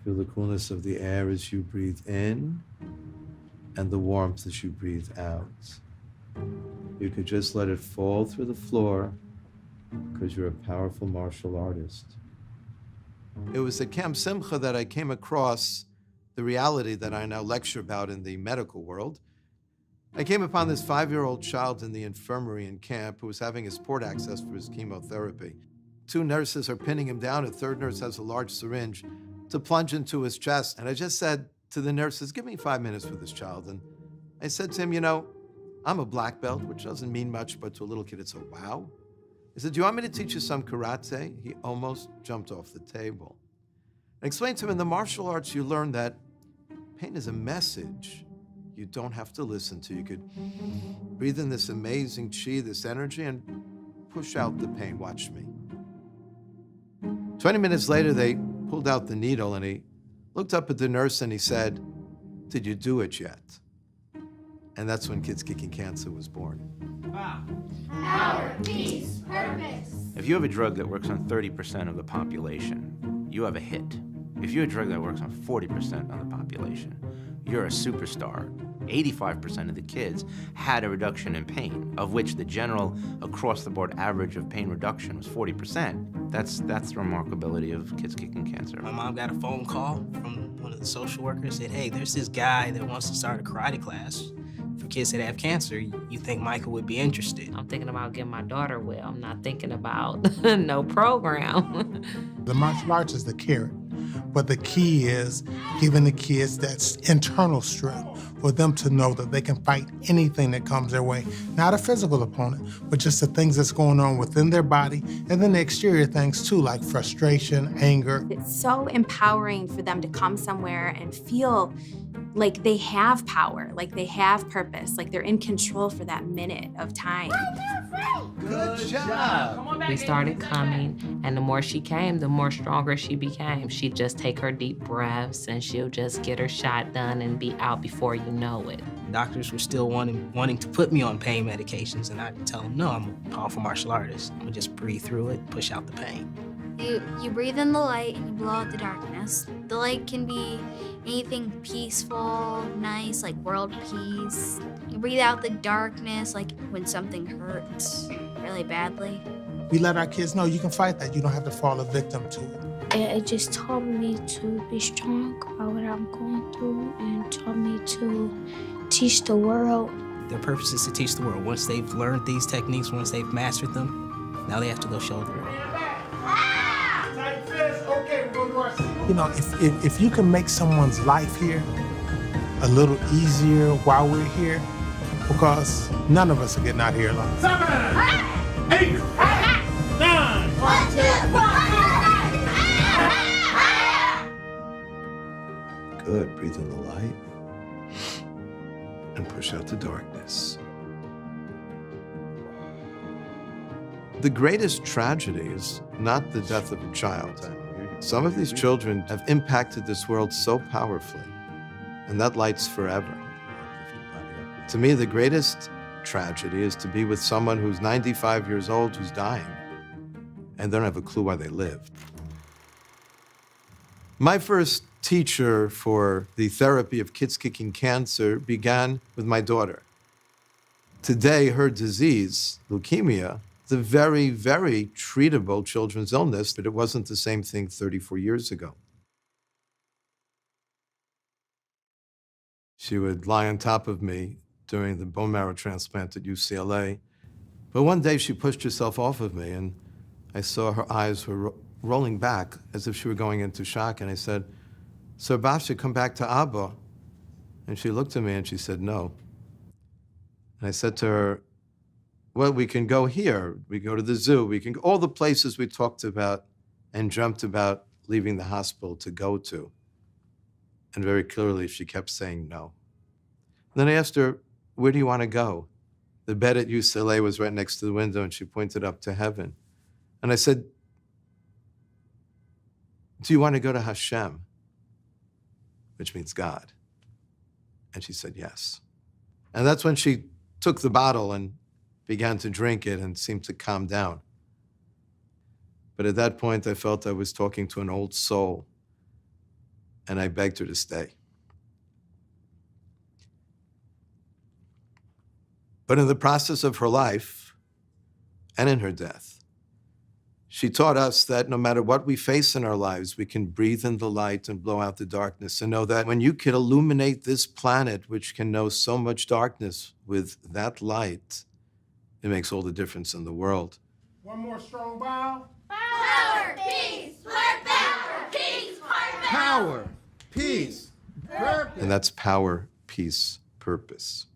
Feel the coolness of the air as you breathe in and the warmth as you breathe out. You could just let it fall through the floor because you're a powerful martial artist. It was at Camp Simcha that I came across the reality that I now lecture about in the medical world. I came upon this 5-year-old child in the infirmary in camp who was having his port access for his chemotherapy. 2 nurses are pinning him down. A 3rd nurse has a large syringe to plunge into his chest. And I just said to the nurses, give me 5 minutes with this child. And I said to him, you know, I'm a black belt, which doesn't mean much, but to a little kid, it's a wow. I said, do you want me to teach you some karate? He almost jumped off the table. I explained to him, in the martial arts, you learn that pain is a message you don't have to listen to. You could breathe in this amazing chi, this energy, and push out the pain. Watch me. 20 minutes later, they pulled out the needle, and he looked up at the nurse and he said, did you do it yet? And that's when Kids Kicking Cancer was born. Power, peace, purpose. If you have a drug that works on 30% of the population, you have a hit. If you have a drug that works on 40% of the population, you're a superstar. 85% of the kids had a reduction in pain, of which the general across-the-board average of pain reduction was 40%. That's the remarkability of Kids Kicking Cancer. My mom got a phone call from one of the social workers, said, hey, there's this guy that wants to start a karate class for kids that have cancer. You think Michael would be interested? I'm thinking about getting my daughter well. I'm not thinking about no program. The martial arts is the carrot, but the key is giving the kids that internal strength for them to know that they can fight anything that comes their way. Not a physical opponent, but just the things that's going on within their body, and then the exterior things too, like frustration, anger. It's so empowering for them to come somewhere and feel like they have power, like they have purpose, like they're in control for that minute of time. Good job. We started coming, and the more she came, the more stronger she became. She'd just take her deep breaths, and she'll just get her shot done and be out before you know it. Doctors were still wanting to put me on pain medications, and I'd tell them, no, I'm a powerful martial artist. I'm gonna just breathe through it, push out the pain. You breathe in the light and you blow out the darkness. The light can be anything peaceful, nice, like world peace. You breathe out the darkness, like when something hurts really badly. We let our kids know you can fight that. You don't have to fall a victim to it. It just taught me to be strong about what I'm going through and taught me to teach the world. Their purpose is to teach the world. Once they've learned these techniques, once they've mastered them, now they have to go show the world. You know, if you can make someone's life here a little easier while we're here, because none of us are getting out here alone. 7, 8, 9, 1, 2, 1. Good. Breathe in the light and push out the darkness. The greatest tragedy is not the death of a child. Some of these children have impacted this world so powerfully, and that light's forever. To me, the greatest tragedy is to be with someone who's 95 years old, who's dying, and they don't have a clue why they lived. My first teacher for the therapy of kids kicking cancer began with my daughter. Today, her disease, leukemia, is a very, very treatable children's illness, but it wasn't the same thing 34 years ago. She would lie on top of me during the bone marrow transplant at UCLA. But one day she pushed herself off of me, and I saw her eyes were rolling back as if she were going into shock. And I said, "So Basha, come back to Abba." And she looked at me and she said, "No." And I said to her, "Well, we can go here. We go to the zoo. We can go all the places we talked about and dreamt about leaving the hospital to go to." And very clearly, she kept saying no. Then I asked her, "Where do you want to go?" The bed at UCLA was right next to the window, and she pointed up to heaven. And I said, "Do you want to go to Hashem?" Which means God. And she said yes. And that's when she took the bottle and began to drink it and seemed to calm down. But at that point, I felt I was talking to an old soul. and I begged her to stay. But in the process of her life and in her death, she taught us that no matter what we face in our lives, we can breathe in the light and blow out the darkness, and know that when you can illuminate this planet, which can know so much darkness, with that light, it makes all the difference in the world. One more strong bow. Power, peace, purpose. Power, peace, purpose. Power, peace, purpose. And that's power, peace, purpose.